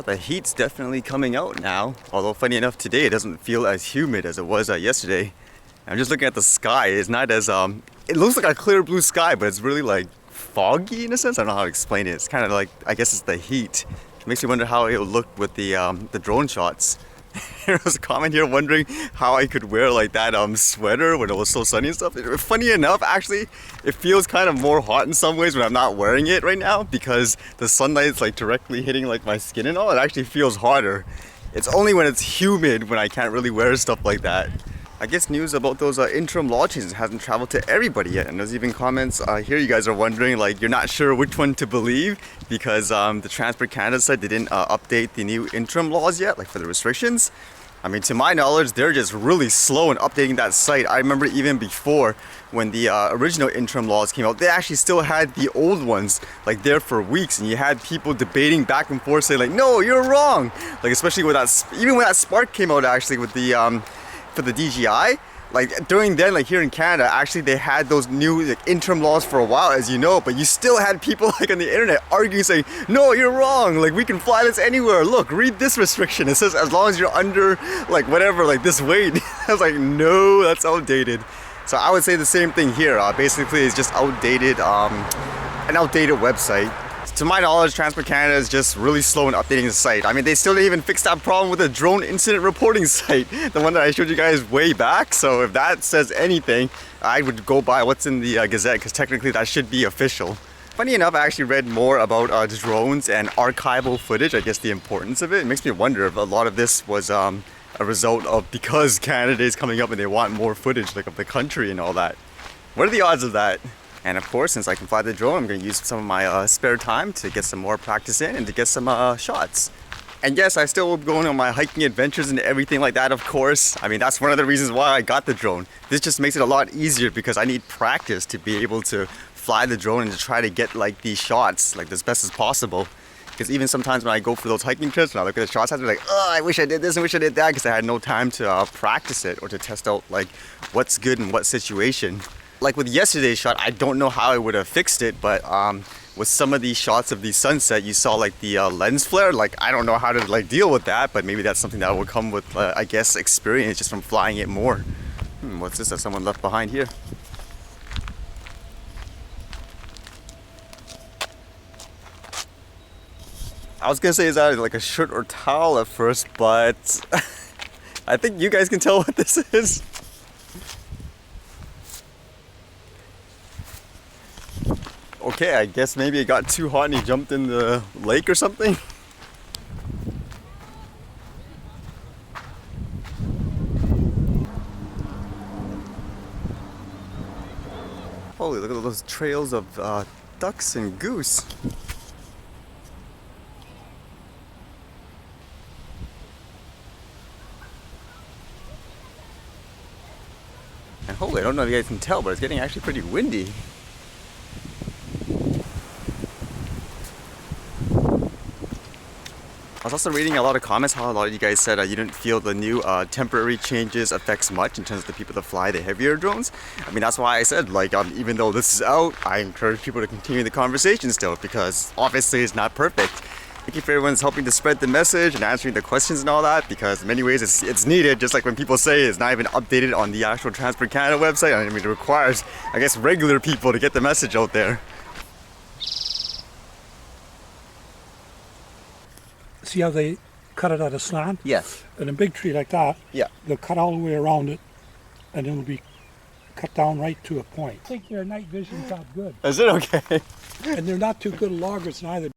the heat's definitely coming out now. Although funny enough, today it doesn't feel as humid as it was yesterday. I'm just looking at the sky. It's not as it looks like a clear blue sky, but it's really like foggy in a sense. I don't know how to explain it. It's kind of like, I guess it's the heat. It makes me wonder how it'll look with the drone shots. There was a comment here wondering how I could wear like that sweater when it was so sunny and stuff. Funny enough, actually, it feels kind of more hot in some ways when I'm not wearing it right now because the sunlight's like directly hitting like my skin and all. It actually feels hotter. It's only when it's humid when I can't really wear stuff like that. I guess news about those interim law changes hasn't traveled to everybody yet, and there's even comments here you guys are wondering like you're not sure which one to believe because the Transport Canada side didn't update the new interim laws yet, like for the restrictions. I mean, to my knowledge, they're just really slow in updating that site. I remember even before when the original interim laws came out, they actually still had the old ones like there for weeks, and you had people debating back and forth saying like, no, you're wrong. Like especially with that, even when that Spark came out actually with the for the DGI, like during then, like here in Canada, actually they had those new like, interim laws for a while, as you know, but you still had people like on the internet arguing saying, no, you're wrong, like we can fly this anywhere, look, read this restriction, it says as long as you're under like whatever, like this weight. I was like, no, that's outdated. So I would say the same thing here. Basically it's just outdated, an outdated website. To my knowledge, Transport Canada is just really slow in updating the site. I mean, they still didn't even fix that problem with the drone incident reporting site, the one that I showed you guys way back. So if that says anything, I would go by what's in the Gazette, because technically that should be official. Funny enough, I actually read more about drones and archival footage, I guess the importance of it. It makes me wonder if a lot of this was a result of because Canada is coming up and they want more footage like of the country and all that. What are the odds of that? And of course, since I can fly the drone, I'm going to use some of my spare time to get some more practice in and to get some shots. And yes, I still will be going on my hiking adventures and everything like that, of course. I mean, that's one of the reasons why I got the drone. This just makes it a lot easier because I need practice to be able to fly the drone and to try to get like these shots like as best as possible. Because even sometimes when I go for those hiking trips and I look at the shots, I'm like, oh, I wish I did this and wish I did that, because I had no time to practice it or to test out like what's good in what situation. Like with yesterday's shot, I don't know how I would have fixed it, but with some of these shots of the sunset, you saw like the lens flare. Like I don't know how to like deal with that, but maybe that's something that will come with, I guess, experience just from flying it more. What's this that someone left behind here? I was gonna say is that like a shirt or towel at first, but I think you guys can tell what this is. Okay, I guess maybe it got too hot and he jumped in the lake or something. Holy, look at those trails of ducks and goose. And holy, I don't know if you guys can tell, but it's getting actually pretty windy. I was also reading a lot of comments how a lot of you guys said you didn't feel the new temporary changes affects much in terms of the people that fly the heavier drones. I mean, that's why I said like even though this is out, I encourage people to continue the conversation still, because obviously it's not perfect. Thank you for everyone's helping to spread the message and answering the questions and all that, because in many ways it's needed. Just like when people say it's not even updated on the actual Transport Canada website. I mean, it requires, I guess, regular people to get the message out there. See how they cut it at a slant? Yes. And a big tree like that, Yeah. they'll cut all the way around it, and it'll be cut down right to a point. I think their night vision's not good. Is it okay? And they're not too good loggers neither.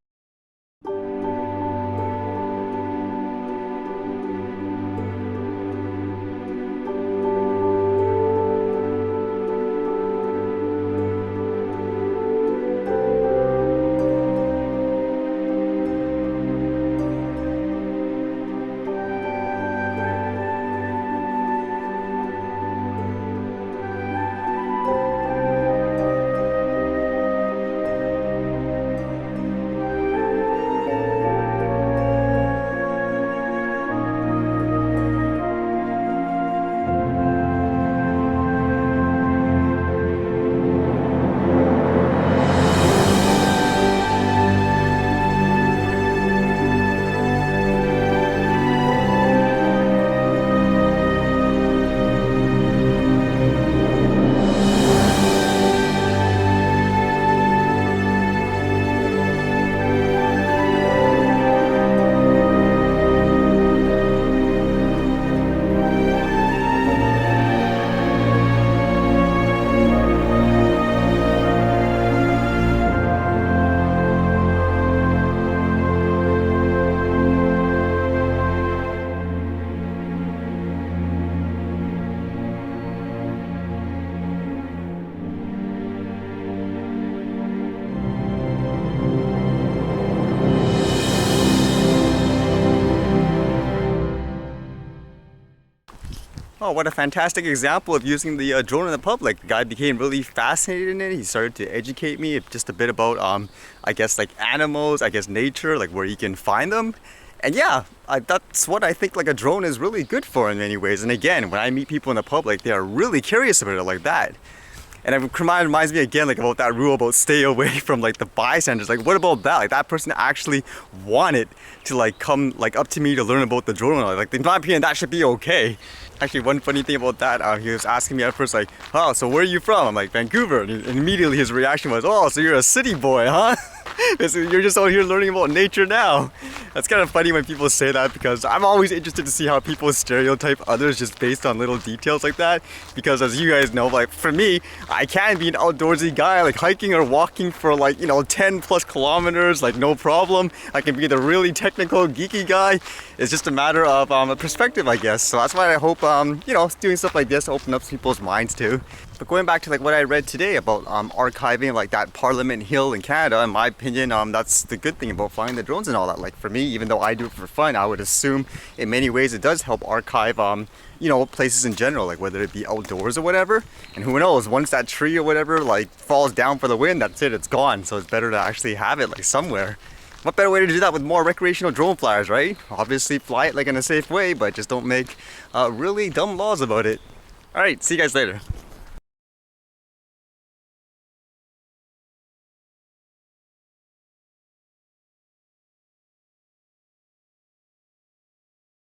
Oh, what a fantastic example of using the drone in the public. The guy became really fascinated in it. He started to educate me just a bit about, I guess, like animals, I guess nature, like where you can find them. And yeah, that's what I think like a drone is really good for in many ways. And again, when I meet people in the public, they are really curious about it like that. And it reminds me again like about that rule about stay away from like the bystanders. Like what about that? Like that person actually wanted to like come like up to me to learn about the drone. Like in my opinion, that should be okay. Actually, one funny thing about that, he was asking me at first like, oh, so where are you from? I'm like, Vancouver. And immediately his reaction was, oh, so you're a city boy, huh? You're just out here learning about nature now. That's kind of funny when people say that, because I'm always interested to see how people stereotype others just based on little details like that. Because as you guys know, like for me, I can be an outdoorsy guy, like hiking or walking for like, 10 plus kilometers, like no problem. I can be the really technical, geeky guy. It's just a matter of a perspective, I guess. So that's why I hope, doing stuff like this open up people's minds too. But going back to like what I read today about archiving like that Parliament Hill in Canada, in my opinion, that's the good thing about flying the drones and all that. Like for me, even though I do it for fun, I would assume in many ways it does help archive, places in general, like whether it be outdoors or whatever. And who knows, once that tree or whatever like falls down for the wind, that's it, it's gone. So it's better to actually have it like somewhere. What better way to do that with more recreational drone flyers, right? Obviously fly it like in a safe way, but just don't make really dumb laws about it. All right, see you guys later.